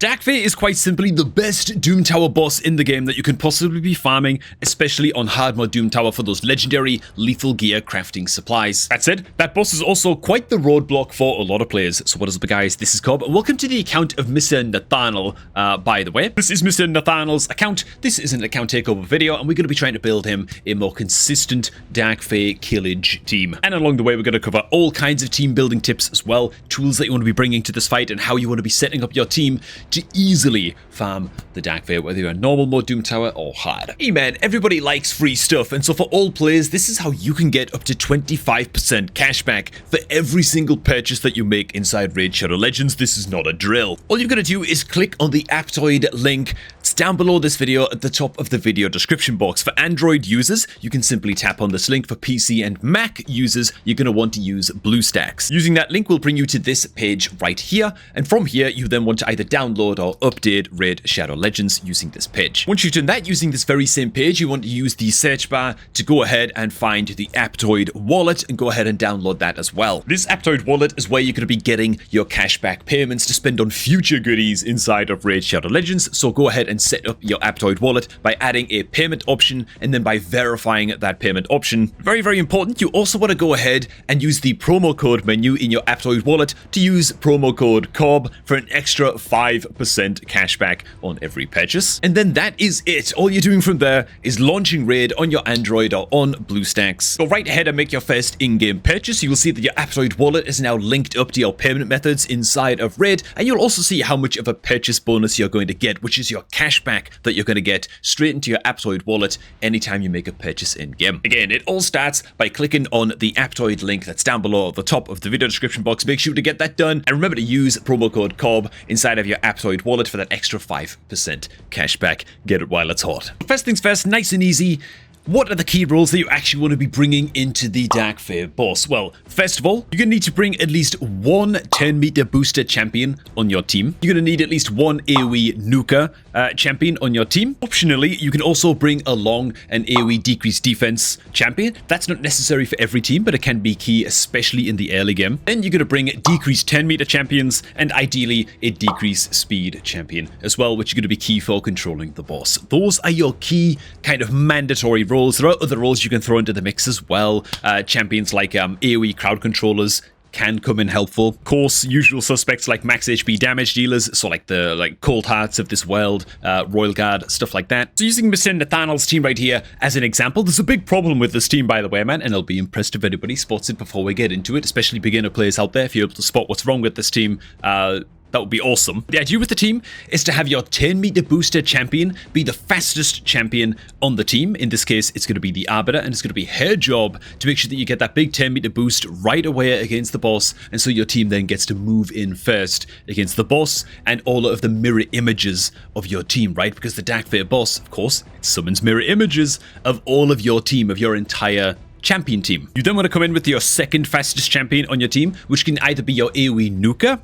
Dakve is quite simply the best Doom Tower boss in the game that you can possibly be farming, especially on hard mode Doom Tower for those legendary lethal gear crafting supplies. That said, that boss is also quite the roadblock for a lot of players. So what is up, guys? This is Cobb, and welcome to the account of Mr. Nathaniel, by the way. This is Mr. Nathaniel's account. This is an account takeover video, and we're going to be trying to build him a more consistent Dakve killage team. And along the way, we're going to cover all kinds of team building tips as well, tools that you want to be bringing to this fight, and how you want to be setting up your team to easily farm the Dakve, whether you're in normal mode Doom Tower or hard. Hey man, everybody likes free stuff, and so for all players, this is how you can get up to 25% cashback for every single purchase that you make inside Raid Shadow Legends. This is not a drill. All you've got to do is click on the Aptoid link. It's down below this video at the top of the video description box. For Android users, you can simply tap on this link. For PC and Mac users, you're going to want to use BlueStacks. Using that link will bring you to this page right here, and from here, you then want to either download or update Raid Shadow Legends using this page. Once you've done that, using this very same page, you want to use the search bar to go ahead and find the Aptoid wallet and go ahead and download that as well. This Aptoid wallet is where you're going to be getting your cashback payments to spend on future goodies inside of Raid Shadow Legends. So go ahead and set up your Aptoid wallet by adding a payment option and then by verifying that payment option. Very, very important. You also want to go ahead and use the promo code menu in your Aptoid wallet to use promo code COB for an extra 5% cashback on every purchase. And then that is it. All you're doing from there is launching Raid on your Android or on BlueStacks. Go right ahead and make your first in-game purchase. You will see that your Aptoid wallet is now linked up to your payment methods inside of Raid, and you'll also see how much of a purchase bonus you're going to get, which is your cashback that you're going to get straight into your Aptoid wallet anytime you make a purchase in-game. Again, it all starts by clicking on the Aptoid link that's down below at the top of the video description box. Make sure to get that done, and remember to use promo code COB inside of your Aptoid wallet for that extra 5% cashback. Get it while it's hot. First things first, nice and easy. What are the key roles that you actually want to be bringing into the Dakve boss? Well, first of all, you're going to need to bring at least one 10-meter booster champion on your team. You're going to need at least one AoE nuker champion on your team. Optionally, you can also bring along an AoE decreased defense champion. That's not necessary for every team, but it can be key, especially in the early game. Then you're going to bring decreased 10-meter champions and ideally a decreased speed champion as well, which are going to be key for controlling the boss. Those are your key kind of mandatory roles. There are other roles you can throw into the mix as well. Champions like AoE crowd controllers can come in helpful. Of course, usual suspects like max HP damage dealers, so like the Cold Hearts of this world, Royal Guard, stuff like that. So using Mr. Nathaniel's team right here as an example, there's a big problem with this team, by the way, man, and I'll be impressed if anybody spots it before we get into it, especially beginner players out there. If you're able to spot what's wrong with this team, that would be awesome. The idea with the team is to have your 10-meter booster champion be the fastest champion on the team. In this case, it's going to be the Arbiter, and it's going to be her job to make sure that you get that big 10-meter boost right away against the boss, and so your team then gets to move in first against the boss and all of the mirror images of your team, right? Because the Dakve boss, of course, summons mirror images of all of your team, of your entire champion team. You then want to come in with your second fastest champion on your team, which can either be your AoE nuker,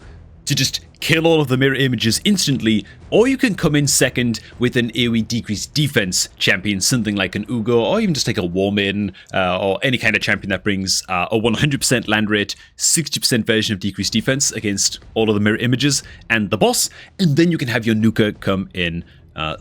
to just kill all of the mirror images instantly, or you can come in second with an AoE decreased defense champion, something like an Ugo, or even just like a War Maiden, or any kind of champion that brings a 100% land rate, 60% version of decreased defense against all of the mirror images and the boss, and then you can have your nuker come in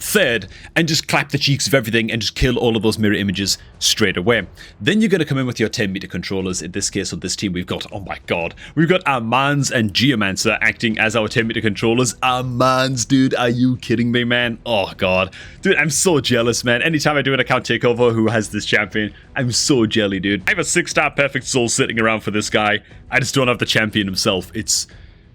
third and just clap the cheeks of everything and just kill all of those mirror images straight away. Then you're going to come in with your 10-meter controllers. In this case, on this team, we've got, oh my god, we've got Armands and Geomancer acting as our 10-meter controllers. Armands, dude, are you kidding me, man? Oh god, dude, I'm so jealous, man. Anytime I do an account takeover who has this champion, I'm so jelly, dude. I have a 6-star perfect soul sitting around for this guy. I just don't have the champion himself. It's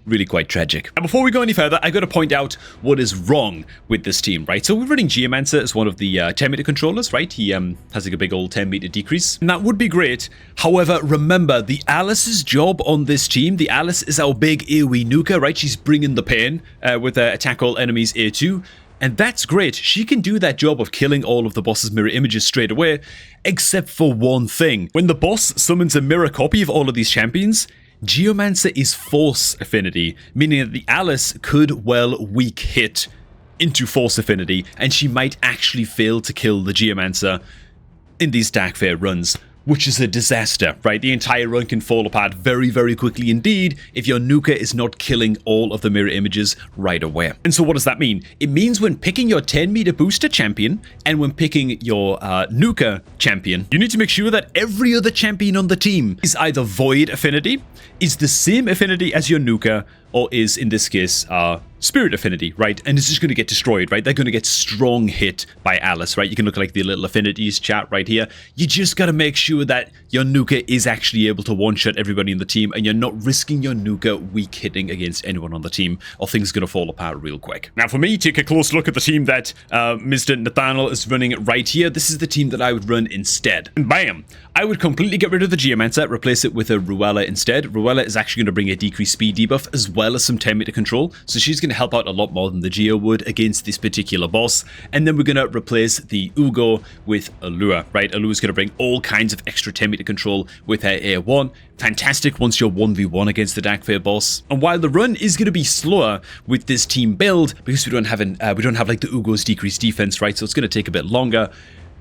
really quite tragic. And before we go any further, I got to point out what is wrong with this team, right? So we're running Geomancer as one of the 10-meter controllers, right? He has like a big old 10-meter decrease, and that would be great. However, remember, the Alice's job on this team, the Alice is our big AoE nuker, right? She's bringing the pain with attack all enemies A2. And that's great. She can do that job of killing all of the boss's mirror images straight away, except for one thing. When the boss summons a mirror copy of all of these champions, Geomancer is Force Affinity, meaning that the Alice could well weak hit into Force Affinity, and she might actually fail to kill the Geomancer in these Dakve runs. which is a disaster, right? The entire run can fall apart very, very quickly indeed if your nuka is not killing all of the mirror images right away. And so what does that mean? It means when picking your 10-meter booster champion and when picking your nuka champion, you need to make sure that every other champion on the team is either void affinity, is the same affinity as your nuka, or is, in this case, spirit affinity, right? And it's just going to get destroyed, right? They're going to get strong hit by Alice, right? You can look like the little affinities chart right here. You just got to make sure that your nuka is actually able to one-shot everybody in the team and you're not risking your nuka weak hitting against anyone on the team, or things are going to fall apart real quick. Now, for me, take a close look at the team that Mr. Nathaniel is running right here. This is the team that I would run instead. And bam! I would completely get rid of the Geomancer, replace it with a Ruella instead. Ruella is actually going to bring a decreased speed debuff as well as some 10-meter control, so she's going to help out a lot more than the Geo would against this particular boss. And then we're going to replace the Ugo with Allure, right? Allure is going to bring all kinds of extra 10-meter control with her A1. Fantastic once you're 1v1 against the Dark Fae boss. And while the run is going to be slower with this team build, because we don't have like the Ugo's decreased defense, right? So it's going to take a bit longer.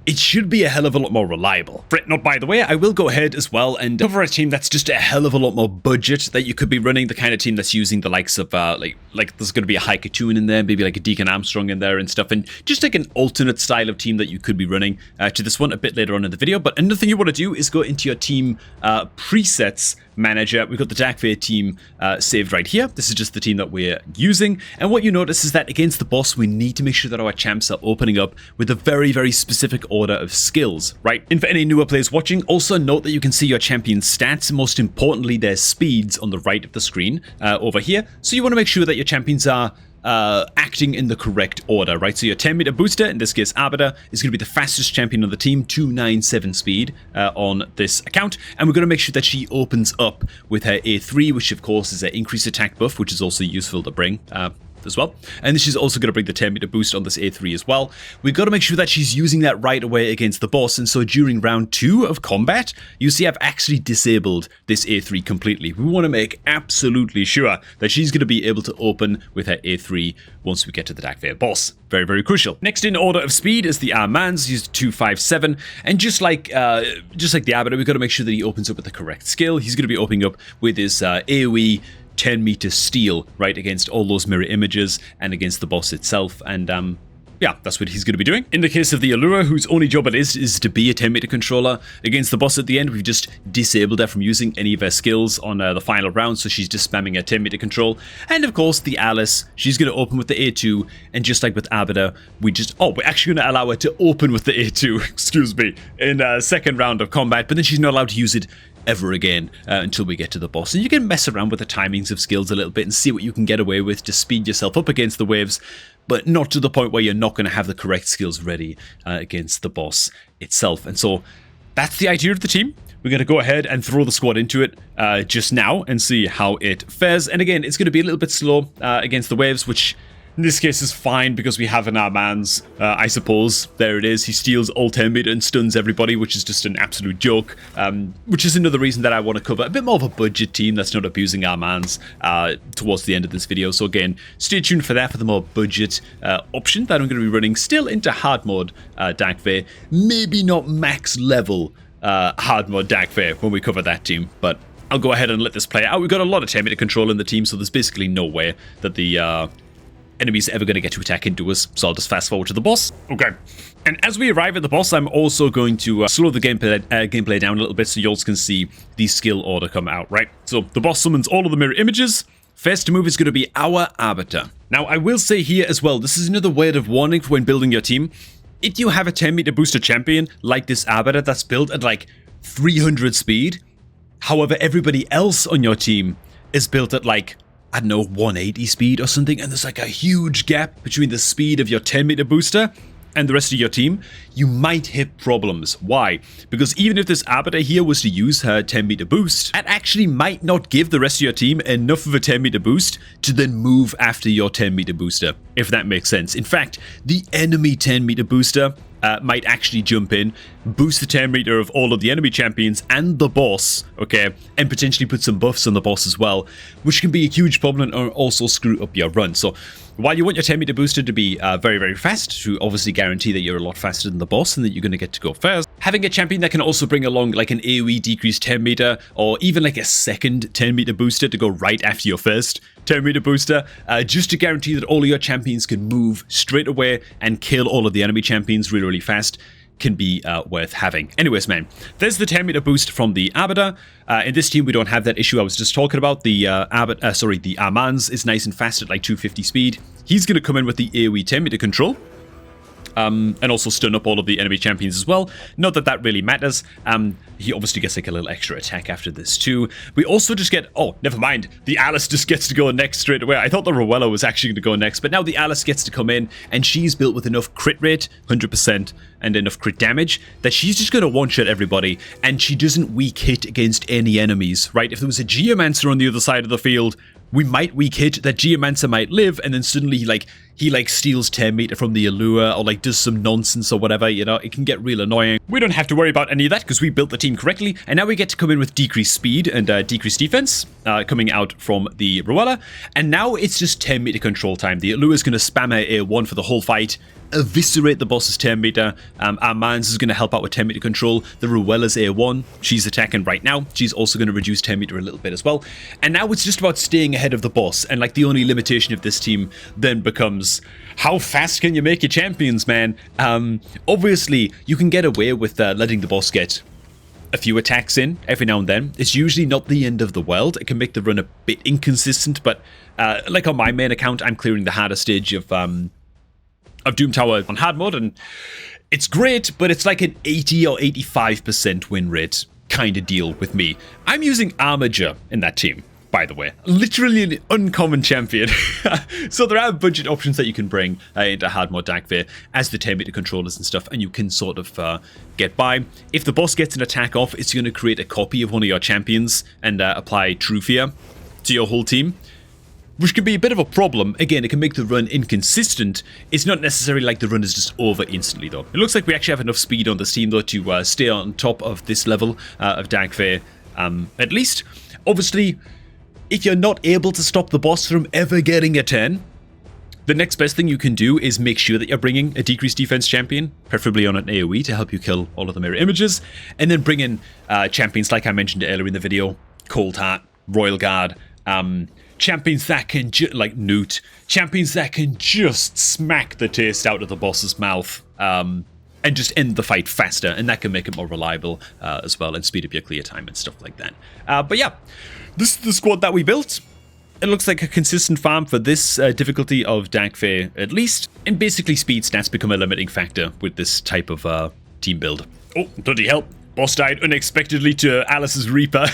It should be a hell of a lot more reliable. Fret not, by the way, I will go ahead as well and cover a team that's just a hell of a lot more budget that you could be running, the kind of team that's using the likes of, like there's going to be a Haikatoon in there, maybe like a Deacon Armstrong in there and stuff, and just like an alternate style of team that you could be running to this one a bit later on in the video. But another thing you want to do is go into your team presets manager. We've got the Dark Fae team saved right here. This is just the team that we're using. And what you notice is that against the boss, we need to make sure that our champs are opening up with a very, very specific order of skills, right? And for any newer players watching, also note that you can see your champion's stats, most importantly, their speeds on the right of the screen over here. So you want to make sure that your champions are acting in the correct order, right? So your 10-meter booster, in this case Arbiter, is going to be the fastest champion on the team, 297 speed on this account, and we're going to make sure that she opens up with her A3, which of course is an increased attack buff, which is also useful to bring as well. And she's also going to bring the 10-meter boost on this A3 as well. We've got to make sure that she's using that right away against the boss, and so during round 2 of combat, you see I've actually disabled this A3 completely. We want to make absolutely sure that she's going to be able to open with her A3 once we get to the Dark Fae boss. Very, very crucial. Next in order of speed is the Armands, he's 257, and just like the Arbiter, we've got to make sure that he opens up with the correct skill. He's going to be opening up with his AoE 10-meter steal, right, against all those mirror images and against the boss itself. And yeah, that's what he's going to be doing. In the case of the Allura, whose only job it is to be a 10-meter controller against the boss at the end, we've just disabled her from using any of her skills on the final round, so she's just spamming her 10-meter control. And of course, the Alice, she's going to open with the A2, and just like with Arbiter, we're actually going to allow her to open with the A2, excuse me, in second round of combat, but then she's not allowed to use it ever again until we get to the boss. And you can mess around with the timings of skills a little bit and see what you can get away with to speed yourself up against the waves, but not to the point where you're not going to have the correct skills ready against the boss itself. And so that's the idea of the team. We're going to go ahead and throw the squad into it just now and see how it fares. And again, it's going to be a little bit slow against the waves, which in this case is fine because we have an Armands, I suppose. There it is. He steals all 10-meter and stuns everybody, which is just an absolute joke. Which is another reason that I want to cover a bit more of a budget team that's not abusing Armands towards the end of this video. So again, stay tuned for that, for the more budget option that I'm going to be running still into hard mode Dark Fae. Maybe not max level hard mode Dark Fae when we cover that team, but I'll go ahead and let this play out. We've got a lot of 10-meter control in the team, so there's basically no way that the enemies ever going to get to attack into us, so I'll just fast forward to the boss. Okay, and as we arrive at the boss, I'm also going to slow the gameplay down a little bit so you all can see the skill order come out, right? So the boss summons all of the mirror images. First to move is going to be our Arbiter. Now, I will say here as well, this is another word of warning for when building your team. If you have a 10-meter booster champion like this Arbiter that's built at like 300 speed, however, everybody else on your team is built at like, I don't know, 180 speed or something, and there's like a huge gap between the speed of your 10-meter booster and the rest of your team, you might hit problems. Why? Because even if this Arbiter here was to use her 10-meter boost, that actually might not give the rest of your team enough of a 10-meter boost to then move after your 10-meter booster, if that makes sense. In fact, the enemy 10-meter booster might actually jump in, boost the 10-meter of all of the enemy champions and the boss, okay, and potentially put some buffs on the boss as well, which can be a huge problem and also screw up your run. So while you want your 10-meter booster to be very, very fast, to obviously guarantee that you're a lot faster than the boss and that you're going to get to go first, having a champion that can also bring along like an AoE decreased 10 meter or even like a second 10 meter booster to go right after your first 10 meter booster, just to guarantee that all of your champions can move straight away and kill all of the enemy champions really, really fast, can be worth having. Anyways, man, there's the 10 meter boost from the Arbiter. In this team, we don't have that issue I was just talking about. The the Armand's is nice and fast at like 250 speed. He's going to come in with the AoE 10 meter control. And also stun up all of the enemy champions as well. Not that that really matters. He obviously gets like a little extra attack after this too. We also just get, oh, never mind. The Alice just gets to go next straight away. I thought the Rowella was actually going to go next, but now the Alice gets to come in, and she's built with enough crit rate, 100%, and enough crit damage that she's just going to one-shot everybody, and she doesn't weak hit against any enemies, right? If there was a Geomancer on the other side of the field, we might weak hit, that Geomancer might live, and then suddenly he steals 10 meter from the Allure, or like does some nonsense or whatever, you know, it can get real annoying. We don't have to worry about any of that because we built the team correctly, and now we get to come in with decreased speed and decreased defense coming out from the Rowella, and now it's just 10 meter control time. The Allure is going to spam her A1 for the whole fight, eviscerate the boss's 10 meter. Armand's is going to help out with 10 meter control. The Rowella's A1, she's attacking right now. She's also going to reduce 10 meter a little bit as well. And now it's just about staying ahead of the boss. And like the only limitation of this team then becomes, how fast can you make your champions, man? Obviously, you can get away with letting the boss get a few attacks in every now and then. It's usually not the end of the world. It can make the run a bit inconsistent, but like on my main account, I'm clearing the harder stage of Doom Tower on hard mode, and it's great, but it's like an 80 or 85% win rate kind of deal with me. I'm using Armager in that team, by the way. Literally an uncommon champion. So there are budget options that you can bring into hard mode Dark Fae as the 10 meter controllers and stuff, and you can sort of get by. If the boss gets an attack off, it's going to create a copy of one of your champions and apply True Fear to your whole team, which can be a bit of a problem. Again, it can make the run inconsistent. It's not necessarily like the run is just over instantly, though. It looks like we actually have enough speed on this team, though, to stay on top of this level of Dark Fae, at least. Obviously, if you're not able to stop the boss from ever getting a 10, the next best thing you can do is make sure that you're bringing a decreased defense champion, preferably on an AoE to help you kill all of the mirror images, and then bring in champions like I mentioned earlier in the video, Cold Heart, Royal Guard, champions that can Newt, champions that can just smack the taste out of the boss's mouth and just end the fight faster, and that can make it more reliable as well and speed up your clear time and stuff like that. But yeah, this is the squad that we built. It looks like a consistent farm for this difficulty of Dark Fae at least, and basically speed stats become a limiting factor with this type of team build. Oh, bloody hell. Boss died unexpectedly to Alice's Reaper.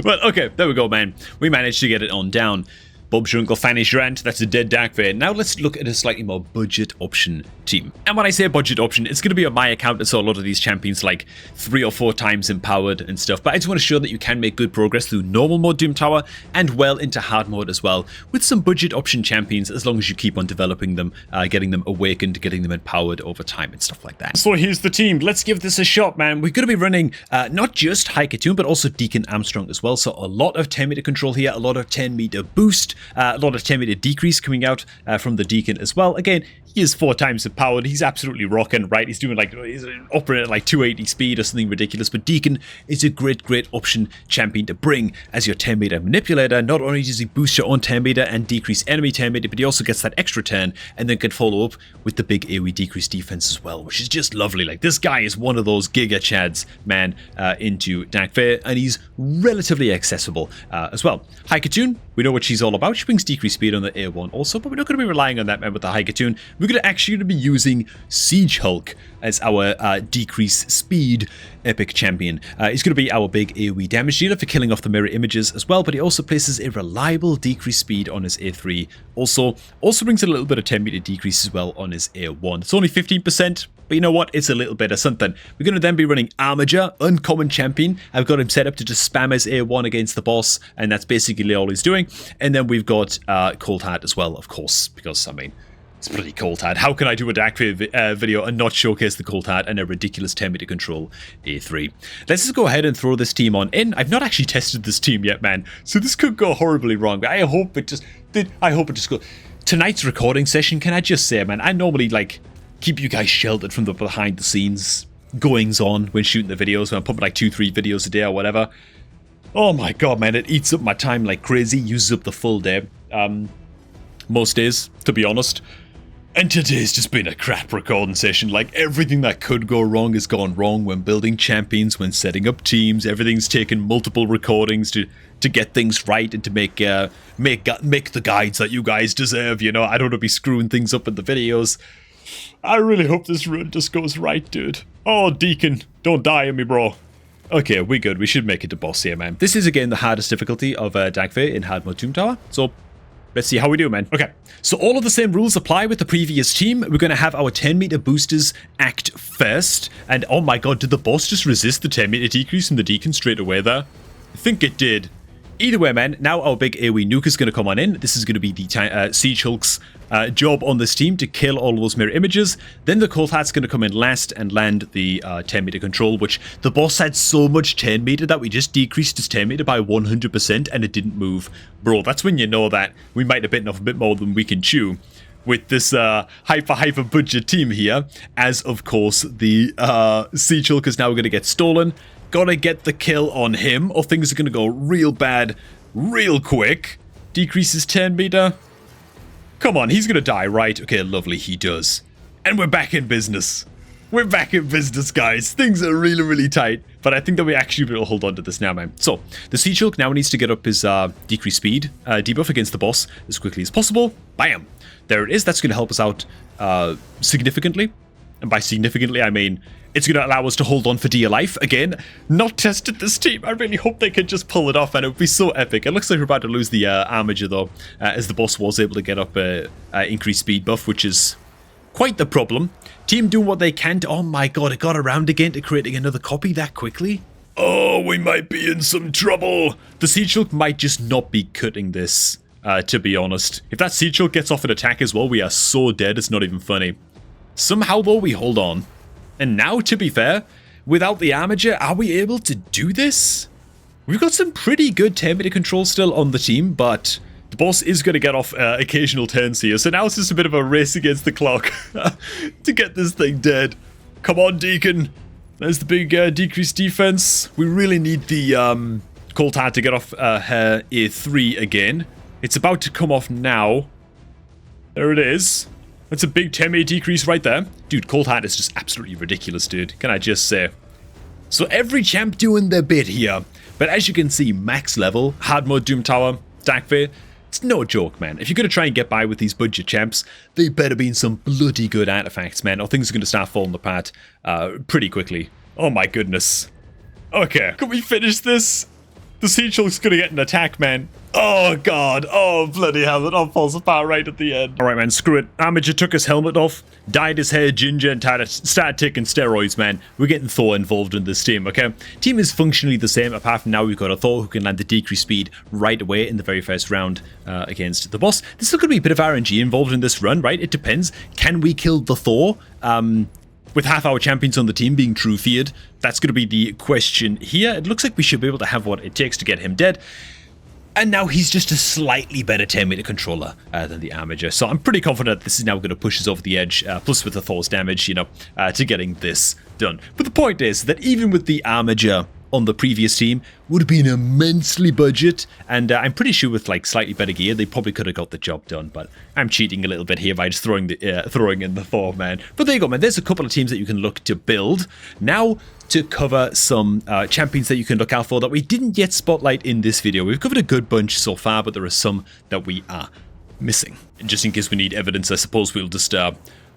Well, okay, there we go, man. We managed to get it on down. Bob's your Uncle Fanny Shrant, that's a dead Dark Fae. Now let's look at a slightly more budget option team. And when I say budget option, it's going to be on my account. I saw a lot of these champions like 3 or 4 times empowered and stuff. But I just want to show that you can make good progress through normal mode Doom Tower and well into hard mode as well with some budget option champions, as long as you keep on developing them, getting them awakened, getting them empowered over time and stuff like that. So here's the team. Let's give this a shot, man. We're going to be running not just High Katoon, but also Deacon Armstrong as well. So a lot of 10 meter control here, a lot of 10 meter boost, a lot of 10 meter decrease coming out from the Deacon as well. Again, he is 4 times empowered. He's absolutely rocking, right? He's doing he's operating at like 280 speed or something ridiculous. But Deacon is a great option champion to bring as your 10 meter manipulator. Not only does he boost your own 10 meter and decrease enemy 10 meter, but he also gets that extra turn and then can follow up with the big AoE decrease defense as well, which is just lovely. Like, this guy is one of those giga chads, man, into Dark Fae, and he's relatively accessible as well. High Katoon, we know what she's all about. She brings decreased speed on the A1 also, but we're not going to be relying on that, man, with the High Katoon. We're going to actually be using Siege Hulk as our decrease speed epic champion. He's going to be our big AoE damage dealer for killing off the mirror images as well, but he also places a reliable decrease speed on his A3. Also brings a little bit of 10 meter decrease as well on his A1. It's only 15%, but you know what? It's a little bit of something. We're going to then be running Armager, uncommon champion. I've got him set up to just spam his A1 against the boss, and that's basically all he's doing. And then we've got Cold Heart as well, of course, because, I mean, it's bloody Cold Heart. How can I do a Dark Fae video and not showcase the Cold Heart and a ridiculous 10 meter control A3? Let's just go ahead and throw this team on in. I've not actually tested this team yet, man, so this could go horribly wrong, but I hope it just goes. Tonight's recording session, can I just say, man, I normally, like, keep you guys sheltered from the behind the scenes goings on when shooting the videos, when I'm pumping like 2-3 videos a day or whatever. Oh my god, man, it eats up my time like crazy, uses up the full day. Most days, to be honest. And today's just been a crap recording session. Like, everything that could go wrong has gone wrong when building champions, when setting up teams. Everything's taken multiple recordings to get things right and to make the guides that you guys deserve, you know. I don't want to be screwing things up in the videos. I really hope this run just goes right, dude. Oh, Deacon, don't die on me, bro. Okay, we're good. We should make it to boss here, man. This is, again, the hardest difficulty of Dagfae in hard mode Doom Tower. So, let's see how we do, man. Okay, so all of the same rules apply with the previous team. We're going to have our 10-meter boosters act first. And, oh my god, did the boss just resist the 10-meter decrease from the Deacon straight away there? I think it did. Either way, man, now our big AoE nuke is going to come on in. This is going to be the Siege Hulk's job on this team to kill all of those mirror images. Then the Cold Heart's going to come in last and land the 10-meter control, which the boss had so much 10-meter that we just decreased his 10-meter by 100% and it didn't move. Bro, that's when you know that we might have bitten off a bit more than we can chew with this hyper budget team here, as of course the Siege Hulk is now going to get stolen. Gotta get the kill on him, or things are gonna go real bad real quick. Decreases 10-meter. Come on, he's gonna die, right? Okay, lovely, he does. And we're back in business. We're back in business, guys. Things are really, really tight. But I think that we actually will hold on to this now, man. So, the Siege Hulk now needs to get up his decreased speed debuff against the boss as quickly as possible. Bam! There it is. That's gonna help us out significantly. And by significantly, I mean it's going to allow us to hold on for dear life. Again, not tested this team. I really hope they can just pull it off, and it would be so epic. It looks like we're about to lose the Armiger, though, as the boss was able to get up a increased speed buff, which is quite the problem. Team doing what they can to... Oh my god, it got around again to creating another copy that quickly? Oh, we might be in some trouble. The Siege Hulk might just not be cutting this, to be honest. If that Siege Hulk gets off an attack as well, we are so dead, it's not even funny. Somehow, though, we hold on. And now, to be fair, without the Armiger, are we able to do this? We've got some pretty good 10-meter control still on the team, but the boss is going to get off occasional turns here. So now it's just a bit of a race against the clock to get this thing dead. Come on, Deacon. There's the big decreased defense. We really need the Cold Heart to get off her A3 again. It's about to come off now. There it is. That's a big 10-meter decrease right there. Dude, Cold Heart is just absolutely ridiculous, dude. Can I just say? So every champ doing their bit here. But as you can see, max level, hard mode Doom Tower, Dagfae, it's no joke, man. If you're going to try and get by with these budget champs, they better be in some bloody good artifacts, man, or things are going to start falling apart pretty quickly. Oh my goodness. Okay, can we finish this? The Siege Hulk's going to get an attack, man. Oh, God. Oh, bloody hell. It all falls apart right at the end. All right, man. Screw it. Armiger took his helmet off, dyed his hair ginger, and started taking steroids, man. We're getting Thor involved in this team, okay? Team is functionally the same, apart from now we've got a Thor who can land the decreased speed right away in the very first round against the boss. There's still going to be a bit of RNG involved in this run, right? It depends. Can we kill the Thor? With half our champions on the team being true feared, that's going to be the question here. It looks like we should be able to have what it takes to get him dead. And now he's just a slightly better 10-meter controller than the Armiger. So I'm pretty confident this is now going to push us over the edge, plus with the Thor's damage, you know, to getting this done. But the point is that even with the Armiger on the previous team, would have been immensely budget, and I'm pretty sure with like slightly better gear, they probably could have got the job done, but I'm cheating a little bit here by just throwing in the Thor, man. But there you go, man. There's a couple of teams that you can look to build. Now, to cover some champions that you can look out for that we didn't yet spotlight in this video. We've covered a good bunch so far, but there are some that we are missing. And just in case we need evidence, I suppose we'll just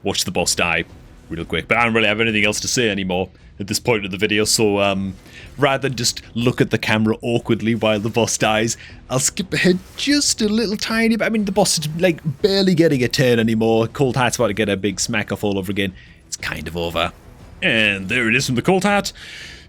watch the boss die real quick. But I don't really have anything else to say anymore at this point of the video, so rather than just look at the camera awkwardly while the boss dies, I'll skip ahead just a little tiny bit. I mean, the boss is like barely getting a turn anymore. Cold Heart's about to get a big smack off all over again. It's kind of over. And there it is from the Cold Heart.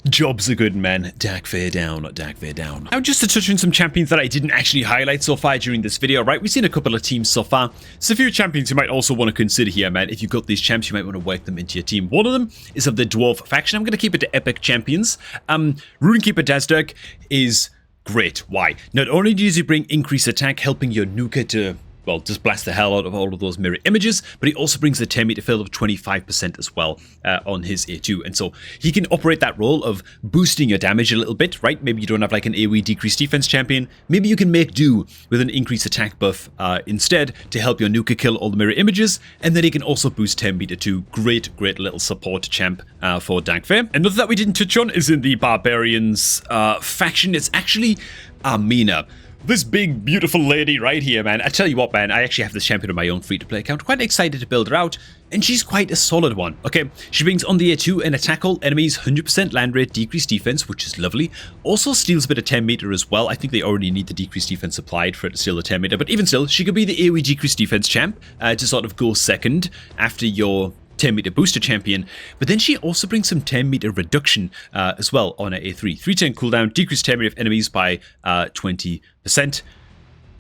Jobs are good, man. Dagfae down, not Dagfae down. Now, just to touch on some champions that I didn't actually highlight so far during this video, right? We've seen a couple of teams so far. There's a few champions you might also want to consider here, man. If you've got these champs, you might want to work them into your team. One of them is of the Dwarf faction. I'm going to keep it to epic champions. Runekeeper Dazdirk is great. Why? Not only does he bring increased attack, helping your Nuka to well, just blast the hell out of all of those mirror images, but he also brings the 10 meter fill of 25% as well on his A2. And so he can operate that role of boosting your damage a little bit, right? Maybe you don't have like an AoE decreased defense champion. Maybe you can make do with an increased attack buff instead to help your nuker kill all the mirror images. And then he can also boost 10 meter too. Great little support champ for Dagfair. Another that we didn't touch on is in the Barbarians faction. It's actually Amina. This big, beautiful lady right here, man. I tell you what, man, I actually have this champion on my own free-to-play account. Quite excited to build her out, and she's quite a solid one. Okay, she brings on the A2 and attack all enemies, 100% land rate, decreased defense, which is lovely. Also steals a bit of 10 meter as well. I think they already need the decreased defense applied for it to steal the 10 meter, but even still, she could be the AoE decreased defense champ to sort of go second after your 10 meter booster champion, but then she also brings some 10 meter reduction as well on her A3. 310 cooldown, decreased 10 meter of enemies by 20%.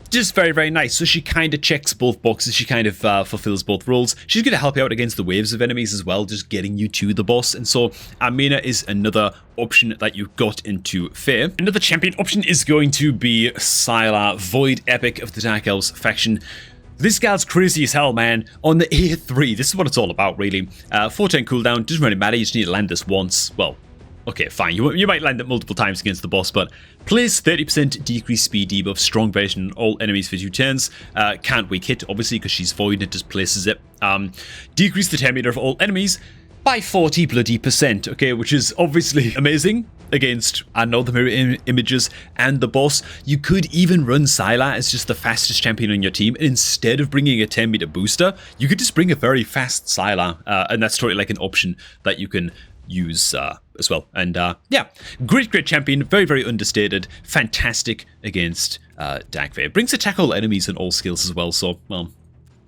Just very nice. So she kind of checks both boxes. She kind of fulfills both roles. She's going to help you out against the waves of enemies as well, just getting you to the boss. And so Amina is another option that you got into Fair. Another champion option is going to be Sylar, Void Epic of the Dark Elves faction. This gal's crazy as hell, man. On the A3, this is what it's all about, really. 410 cooldown, doesn't really matter, you just need to land this once. Well, okay, fine, you might land it multiple times against the boss, but place 30% decreased speed debuff, strong version on all enemies for 2 turns. Can't weak hit, obviously, because she's void, it just places it. Decrease the 10 meter of all enemies by 40%, okay, which is obviously amazing against, I know, the mirror images and the boss. You could even run Sylar as just the fastest champion on your team, and instead of bringing a 10 meter booster, you could just bring a very fast Sylar, and that's totally like an option that you can use as well. And yeah, great champion, very understated, fantastic against Dagfair. Brings attack all enemies and all skills as well, so, well,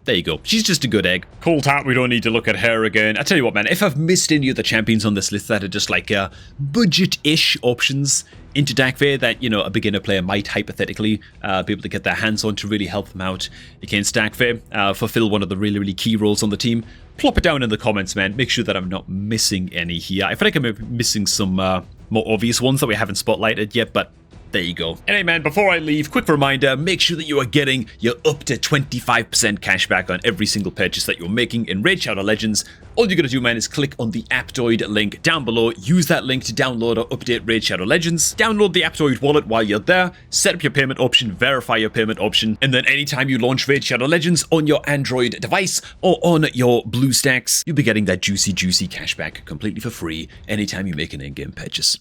there you go. She's just a good egg. Cold Heart, we don't need to look at her again. I tell you what, man, if I've missed any of the champions on this list that are just like budget-ish options into Dagfair that, you know, a beginner player might hypothetically be able to get their hands on to really help them out against Dagfair, fulfill one of the really key roles on the team, plop it down in the comments, man. Make sure that I'm not missing any here. I feel like I'm missing some more obvious ones that we haven't spotlighted yet, but there you go. Anyway, man, before I leave, quick reminder, make sure that you are getting your up to 25% cashback on every single purchase that you're making in Raid Shadow Legends. All you gotta do, man, is click on the Aptoid link down below. Use that link to download or update Raid Shadow Legends. Download the Aptoid wallet while you're there. Set up your payment option, verify your payment option, and then anytime you launch Raid Shadow Legends on your Android device or on your BlueStacks, you'll be getting that juicy cashback completely for free anytime you make an in-game purchase.